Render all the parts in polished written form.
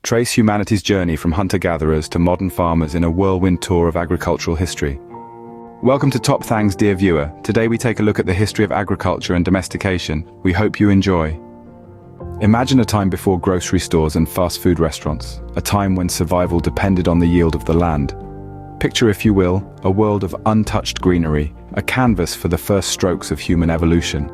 Trace humanity's journey from hunter-gatherers to modern farmers in a whirlwind tour of agricultural history. Welcome to TopThangs, dear viewer. Today we take a look at the history of agriculture and domestication. We hope you enjoy. Imagine a time before grocery stores and fast food restaurants, a time when survival depended on the yield of the land. Picture, if you will, a world of untouched greenery, a canvas for the first strokes of human evolution.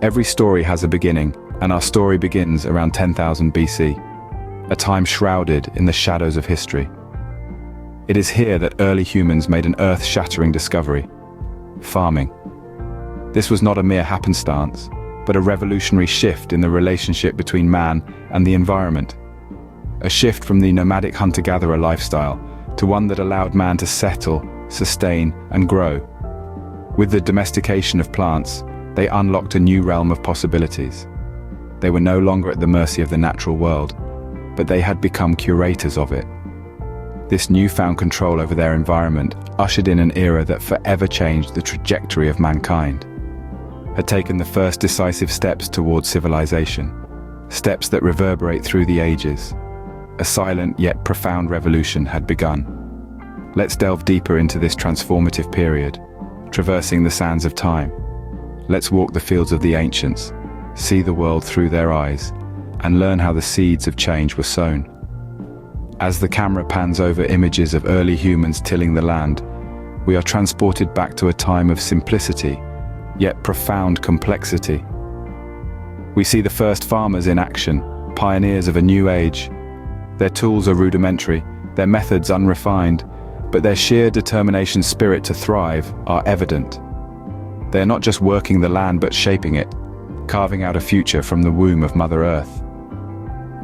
Every story has a beginning, and our story begins around 10,000 BC. A time shrouded in the shadows of history. It is here that early humans made an earth-shattering discovery: farming. This was not a mere happenstance, but a revolutionary shift in the relationship between man and the environment. A shift from the nomadic hunter-gatherer lifestyle to one that allowed man to settle, sustain, and grow. With the domestication of plants, they unlocked a new realm of possibilities. They were no longer at the mercy of the natural world, but they had become curators of it. This newfound control over their environment ushered in an era that forever changed the trajectory of mankind. Had taken the first decisive steps towards civilization, steps that reverberate through the ages. A silent yet profound revolution had begun. Let's delve deeper into this transformative period, traversing the sands of time. Let's walk the fields of the ancients, see the world through their eyes, and learn how the seeds of change were sown. As the camera pans over images of early humans tilling the land, we are transported back to a time of simplicity, yet profound complexity. We see the first farmers in action, pioneers of a new age. Their tools are rudimentary, their methods unrefined, but their sheer determination spirit to thrive are evident. They are not just working the land but shaping it, carving out a future from the womb of Mother Earth.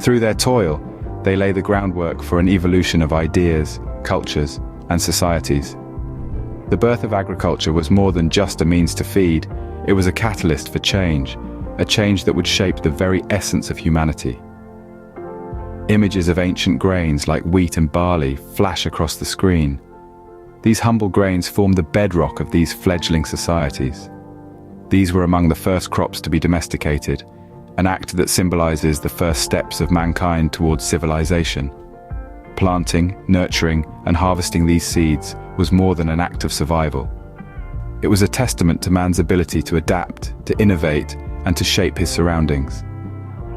Through their toil, they lay the groundwork for an evolution of ideas, cultures, and societies. The birth of agriculture was more than just a means to feed, it was a catalyst for change, a change that would shape the very essence of humanity. Images of ancient grains like wheat and barley flash across the screen. These humble grains formed the bedrock of these fledgling societies. These were among the first crops to be domesticated, an act that symbolizes the first steps of mankind towards civilization. Planting, nurturing, and harvesting these seeds was more than an act of survival. It was a testament to man's ability to adapt, to innovate, and to shape his surroundings.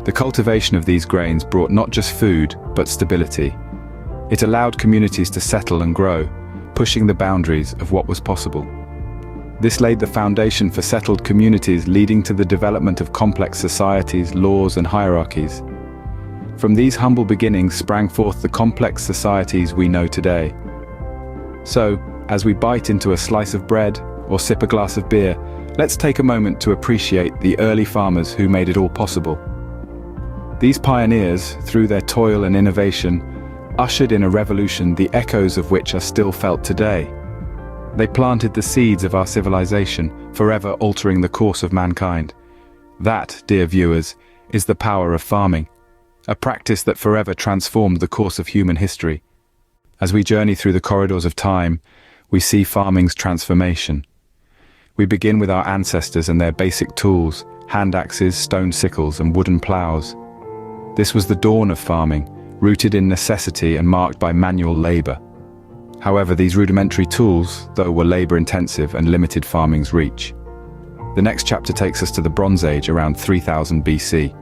The cultivation of these grains brought not just food, but stability. It allowed communities to settle and grow, pushing the boundaries of what was possible. This laid the foundation for settled communities, leading to the development of complex societies, laws, and hierarchies. From these humble beginnings sprang forth the complex societies we know today. So, as we bite into a slice of bread or sip a glass of beer, let's take a moment to appreciate the early farmers who made it all possible. These pioneers, through their toil and innovation, ushered in a revolution the echoes of which are still felt today. They planted the seeds of our civilization, forever altering the course of mankind. That, dear viewers, is the power of farming, a practice that forever transformed the course of human history. As we journey through the corridors of time, we see farming's transformation. We begin with our ancestors and their basic tools, hand axes, stone sickles, and wooden plows. This was the dawn of farming, rooted in necessity and marked by manual labor. However, these rudimentary tools, though, were labor-intensive and limited farming's reach. The next chapter takes us to the Bronze Age around 3000 BC.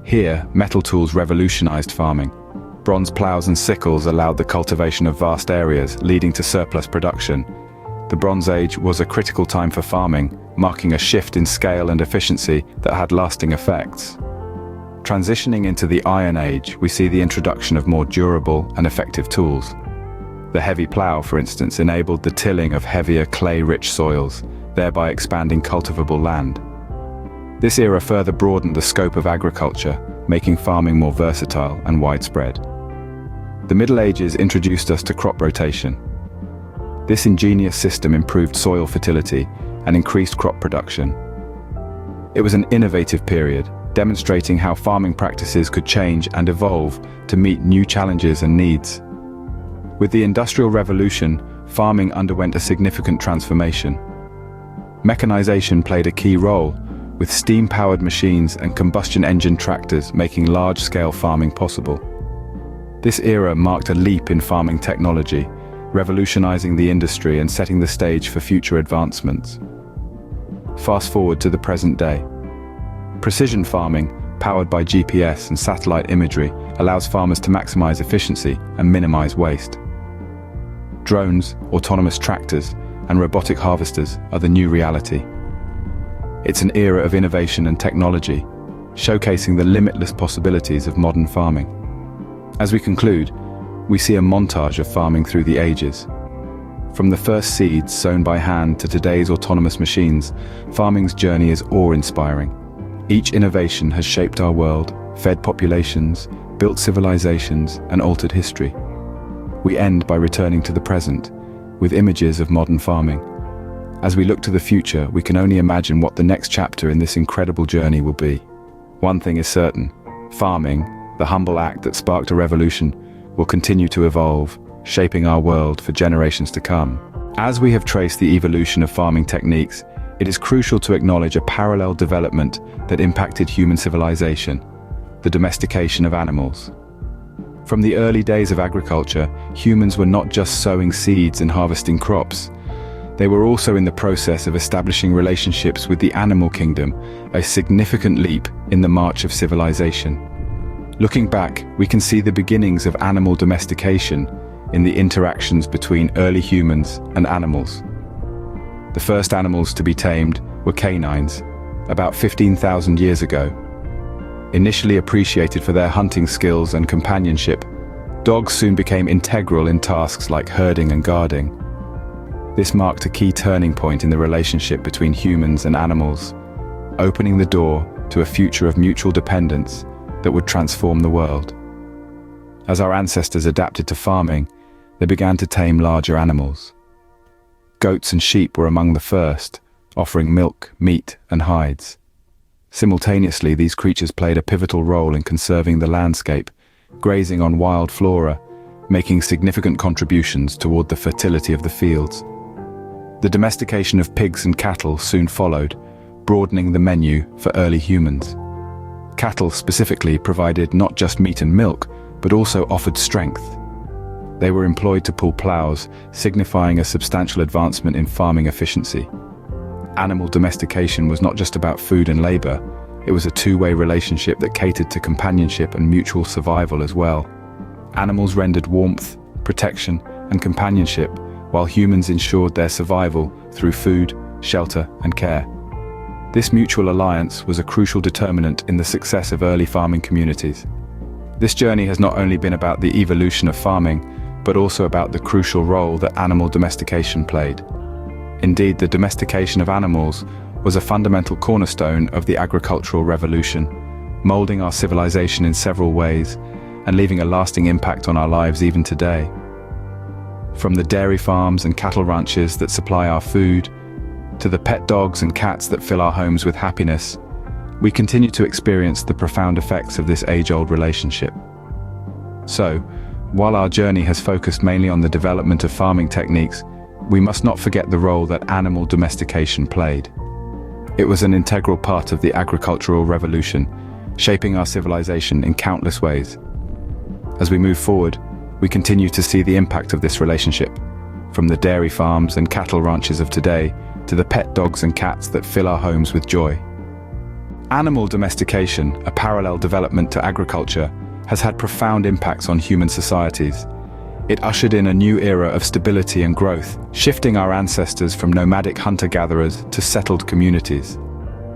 Here, metal tools revolutionized farming. Bronze plows and sickles allowed the cultivation of vast areas, leading to surplus production. The Bronze Age was a critical time for farming, marking a shift in scale and efficiency that had lasting effects. Transitioning into the Iron Age, we see the introduction of more durable and effective tools. The heavy plow, for instance, enabled the tilling of heavier clay-rich soils, thereby expanding cultivable land. This era further broadened the scope of agriculture, making farming more versatile and widespread. The Middle Ages introduced us to crop rotation. This ingenious system improved soil fertility and increased crop production. It was an innovative period, demonstrating how farming practices could change and evolve to meet new challenges and needs. With the Industrial Revolution, farming underwent a significant transformation. Mechanization played a key role, with steam-powered machines and combustion engine tractors making large-scale farming possible. This era marked a leap in farming technology, revolutionizing the industry and setting the stage for future advancements. Fast forward to the present day. Precision farming, powered by GPS and satellite imagery, allows farmers to maximize efficiency and minimize waste. Drones, autonomous tractors, and robotic harvesters are the new reality. It's an era of innovation and technology, showcasing the limitless possibilities of modern farming. As we conclude, we see a montage of farming through the ages. From the first seeds sown by hand to today's autonomous machines, farming's journey is awe-inspiring. Each innovation has shaped our world, fed populations, built civilizations, and altered history. We end by returning to the present, with images of modern farming. As we look to the future, we can only imagine what the next chapter in this incredible journey will be. One thing is certain: farming, the humble act that sparked a revolution, will continue to evolve, shaping our world for generations to come. As we have traced the evolution of farming techniques, it is crucial to acknowledge a parallel development that impacted human civilization: the domestication of animals. From the early days of agriculture, humans were not just sowing seeds and harvesting crops. They were also in the process of establishing relationships with the animal kingdom, a significant leap in the march of civilization. Looking back, we can see the beginnings of animal domestication in the interactions between early humans and animals. The first animals to be tamed were canines, about 15,000 years ago. Initially appreciated for their hunting skills and companionship, dogs soon became integral in tasks like herding and guarding. This marked a key turning point in the relationship between humans and animals, opening the door to a future of mutual dependence that would transform the world. As our ancestors adapted to farming, they began to tame larger animals. Goats and sheep were among the first, offering milk, meat, and hides. Simultaneously, these creatures played a pivotal role in conserving the landscape, grazing on wild flora, making significant contributions toward the fertility of the fields. The domestication of pigs and cattle soon followed, broadening the menu for early humans. Cattle specifically provided not just meat and milk, but also offered strength. They were employed to pull plows, signifying a substantial advancement in farming efficiency. Animal domestication was not just about food and labor, it was a two-way relationship that catered to companionship and mutual survival as well. Animals rendered warmth, protection, and companionship, while humans ensured their survival through food, shelter, and care. This mutual alliance was a crucial determinant in the success of early farming communities. This journey has not only been about the evolution of farming, but also about the crucial role that animal domestication played. Indeed, the domestication of animals was a fundamental cornerstone of the agricultural revolution, molding our civilization in several ways and leaving a lasting impact on our lives even today. From the dairy farms and cattle ranches that supply our food, to the pet dogs and cats that fill our homes with happiness, we continue to experience the profound effects of this age-old relationship. So, while our journey has focused mainly on the development of farming techniques, we must not forget the role that animal domestication played. It was an integral part of the agricultural revolution, shaping our civilization in countless ways. As we move forward, we continue to see the impact of this relationship, from the dairy farms and cattle ranches of today to the pet dogs and cats that fill our homes with joy. Animal domestication, a parallel development to agriculture, has had profound impacts on human societies. It ushered in a new era of stability and growth, shifting our ancestors from nomadic hunter-gatherers to settled communities.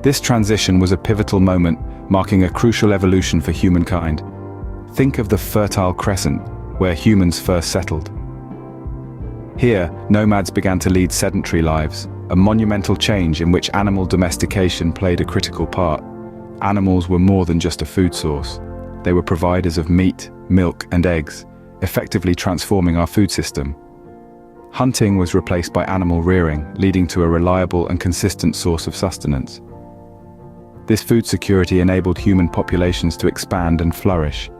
This transition was a pivotal moment, marking a crucial evolution for humankind. Think of the Fertile Crescent, where humans first settled. Here, nomads began to lead sedentary lives, a monumental change in which animal domestication played a critical part. Animals were more than just a food source. They were providers of meat, milk, and eggs, effectively transforming our food system. Hunting was replaced by animal rearing, leading to a reliable and consistent source of sustenance. This food security enabled human populations to expand and flourish.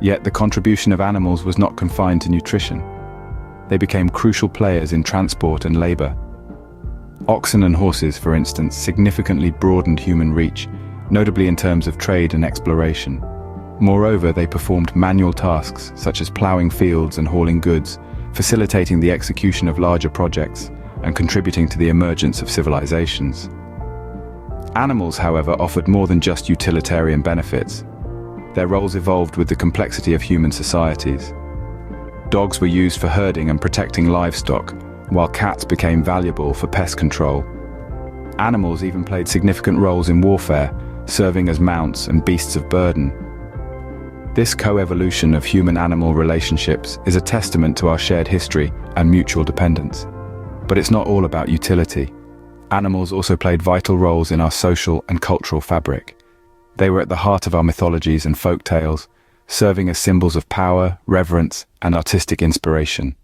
Yet the contribution of animals was not confined to nutrition. They became crucial players in transport and labor. Oxen and horses, for instance, significantly broadened human reach, notably in terms of trade and exploration. Moreover, they performed manual tasks such as plowing fields and hauling goods, facilitating the execution of larger projects and contributing to the emergence of civilizations. Animals, however, offered more than just utilitarian benefits. Their roles evolved with the complexity of human societies. Dogs were used for herding and protecting livestock, while cats became valuable for pest control. Animals even played significant roles in warfare, serving as mounts and beasts of burden. This co-evolution of human-animal relationships is a testament to our shared history and mutual dependence. But it's not all about utility. Animals also played vital roles in our social and cultural fabric. They were at the heart of our mythologies and folk tales, serving as symbols of power, reverence, and artistic inspiration.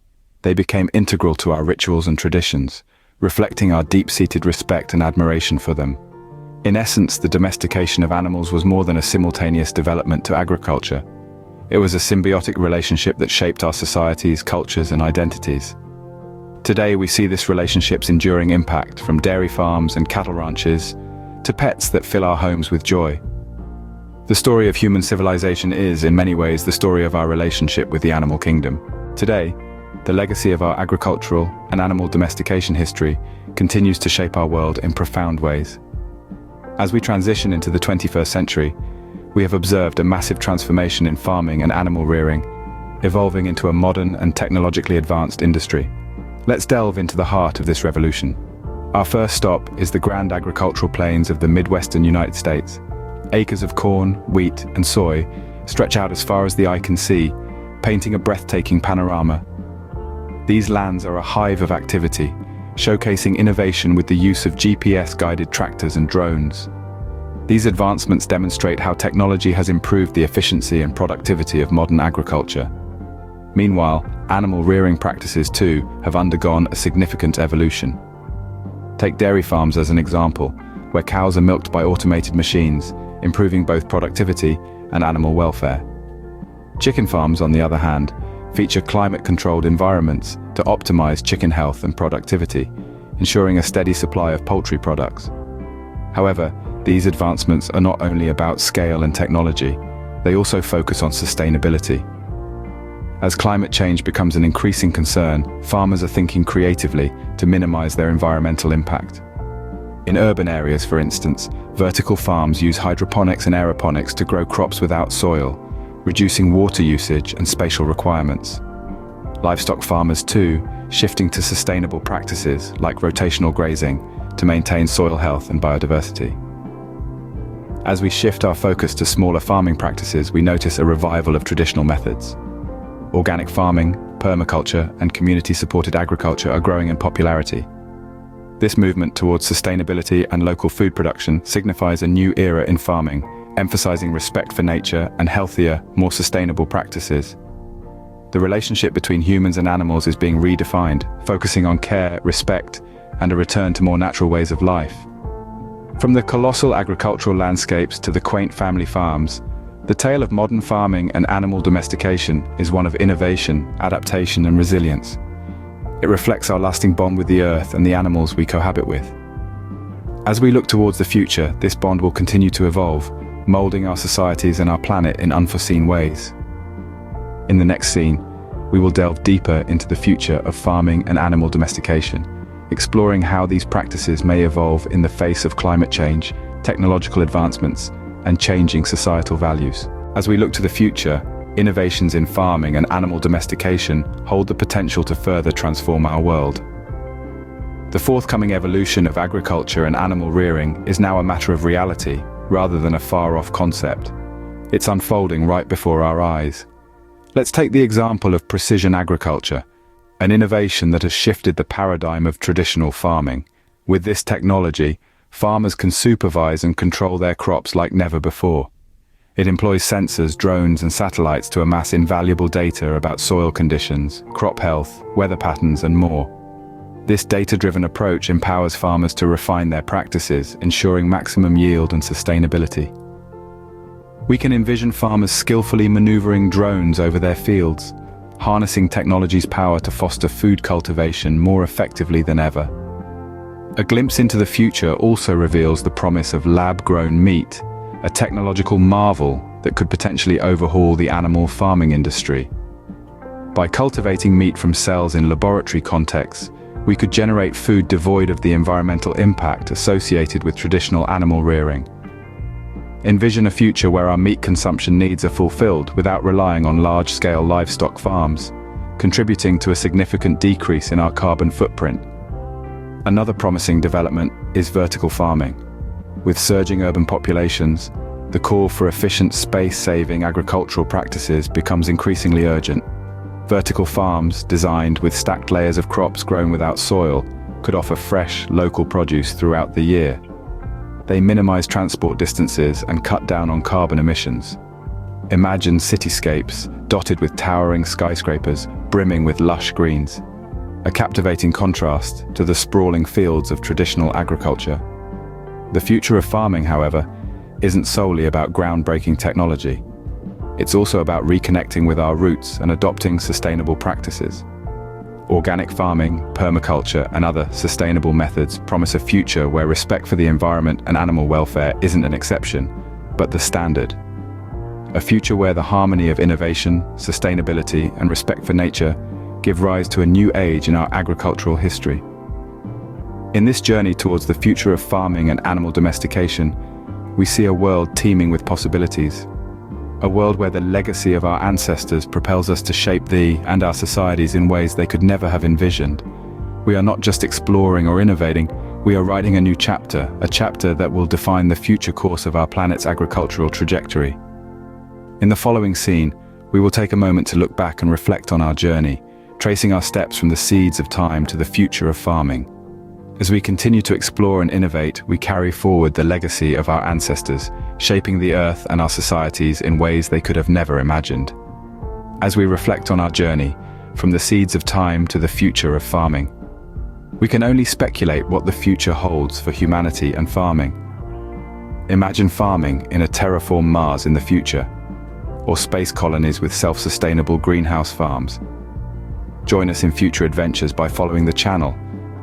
They became integral to our rituals and traditions, reflecting our deep-seated respect and admiration for them. In essence, the domestication of animals was more than a simultaneous development to agriculture. It was a symbiotic relationship that shaped our societies, cultures, and identities. Today, we see this relationship's enduring impact, from dairy farms and cattle ranches to pets that fill our homes with joy. The story of human civilization is, in many ways, the story of our relationship with the animal kingdom. Today, the legacy of our agricultural and animal domestication history continues to shape our world in profound ways. As we transition into the 21st century, we have observed a massive transformation in farming and animal rearing, evolving into a modern and technologically advanced industry. Let's delve into the heart of this revolution. Our first stop is the grand agricultural plains of the Midwestern United States. Acres of corn, wheat, and soy stretch out as far as the eye can see, painting a breathtaking panorama. These lands are a hive of activity, showcasing innovation with the use of GPS-guided tractors and drones. These advancements demonstrate how technology has improved the efficiency and productivity of modern agriculture. Meanwhile, animal rearing practices too have undergone a significant evolution. Take dairy farms as an example, where cows are milked by automated machines, improving both productivity and animal welfare. Chicken farms, on the other hand, feature climate-controlled environments to optimize chicken health and productivity, ensuring a steady supply of poultry products. However, these advancements are not only about scale and technology, they also focus on sustainability. As climate change becomes an increasing concern, farmers are thinking creatively to minimize their environmental impact. In urban areas, for instance, vertical farms use hydroponics and aeroponics to grow crops without soil, reducing water usage and spatial requirements. Livestock farmers too, shifting to sustainable practices like rotational grazing to maintain soil health and biodiversity. As we shift our focus to smaller farming practices, we notice a revival of traditional methods. Organic farming, permaculture, and community-supported agriculture are growing in popularity. This movement towards sustainability and local food production signifies a new era in farming, emphasizing respect for nature and healthier, more sustainable practices. The relationship between humans and animals is being redefined, focusing on care, respect, and a return to more natural ways of life. From the colossal agricultural landscapes to the quaint family farms, the tale of modern farming and animal domestication is one of innovation, adaptation, and resilience. It reflects our lasting bond with the earth and the animals we cohabit with. As we look towards the future, this bond will continue to evolve, molding our societies and our planet in unforeseen ways. In the next scene, we will delve deeper into the future of farming and animal domestication, exploring how these practices may evolve in the face of climate change, technological advancements, and changing societal values. As we look to the future, innovations in farming and animal domestication hold the potential to further transform our world. The forthcoming evolution of agriculture and animal rearing is now a matter of reality, rather than a far-off concept. It's unfolding right before our eyes. Let's take the example of precision agriculture, an innovation that has shifted the paradigm of traditional farming. With this technology, farmers can supervise and control their crops like never before. It employs sensors, drones, and satellites to amass invaluable data about soil conditions, crop health, weather patterns, and more. This data-driven approach empowers farmers to refine their practices, ensuring maximum yield and sustainability. We can envision farmers skillfully maneuvering drones over their fields, harnessing technology's power to foster food cultivation more effectively than ever. A glimpse into the future also reveals the promise of lab-grown meat, a technological marvel that could potentially overhaul the animal farming industry. By cultivating meat from cells in laboratory contexts, we could generate food devoid of the environmental impact associated with traditional animal rearing. Envision a future where our meat consumption needs are fulfilled without relying on large-scale livestock farms, contributing to a significant decrease in our carbon footprint. Another promising development is vertical farming. With surging urban populations, the call for efficient space-saving agricultural practices becomes increasingly urgent. Vertical farms, designed with stacked layers of crops grown without soil, could offer fresh, local produce throughout the year. They minimize transport distances and cut down on carbon emissions. Imagine cityscapes dotted with towering skyscrapers, brimming with lush greens. A captivating contrast to the sprawling fields of traditional agriculture. The future of farming, however, isn't solely about groundbreaking technology. It's also about reconnecting with our roots and adopting sustainable practices. Organic farming, permaculture, and other sustainable methods promise a future where respect for the environment and animal welfare isn't an exception, but the standard. A future where the harmony of innovation, sustainability, and respect for nature give rise to a new age in our agricultural history. In this journey towards the future of farming and animal domestication, we see a world teeming with possibilities. A world where the legacy of our ancestors propels us to shape and our societies in ways they could never have envisioned. We are not just exploring or innovating, we are writing a new chapter, a chapter that will define the future course of our planet's agricultural trajectory. In the following scene, we will take a moment to look back and reflect on our journey, tracing our steps from the seeds of time to the future of farming. As we continue to explore and innovate, we carry forward the legacy of our ancestors, shaping the earth and our societies in ways they could have never imagined. As we reflect on our journey, from the seeds of time to the future of farming, we can only speculate what the future holds for humanity and farming. Imagine farming in a terraformed Mars in the future, or space colonies with self-sustainable greenhouse farms. Join us in future adventures by following the channel.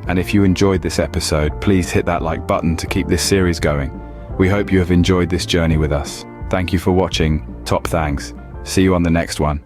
And if you enjoyed this episode, please hit that like button to keep this series going. We hope you have enjoyed this journey with us. Thank you for watching. Top thanks. See you on the next one.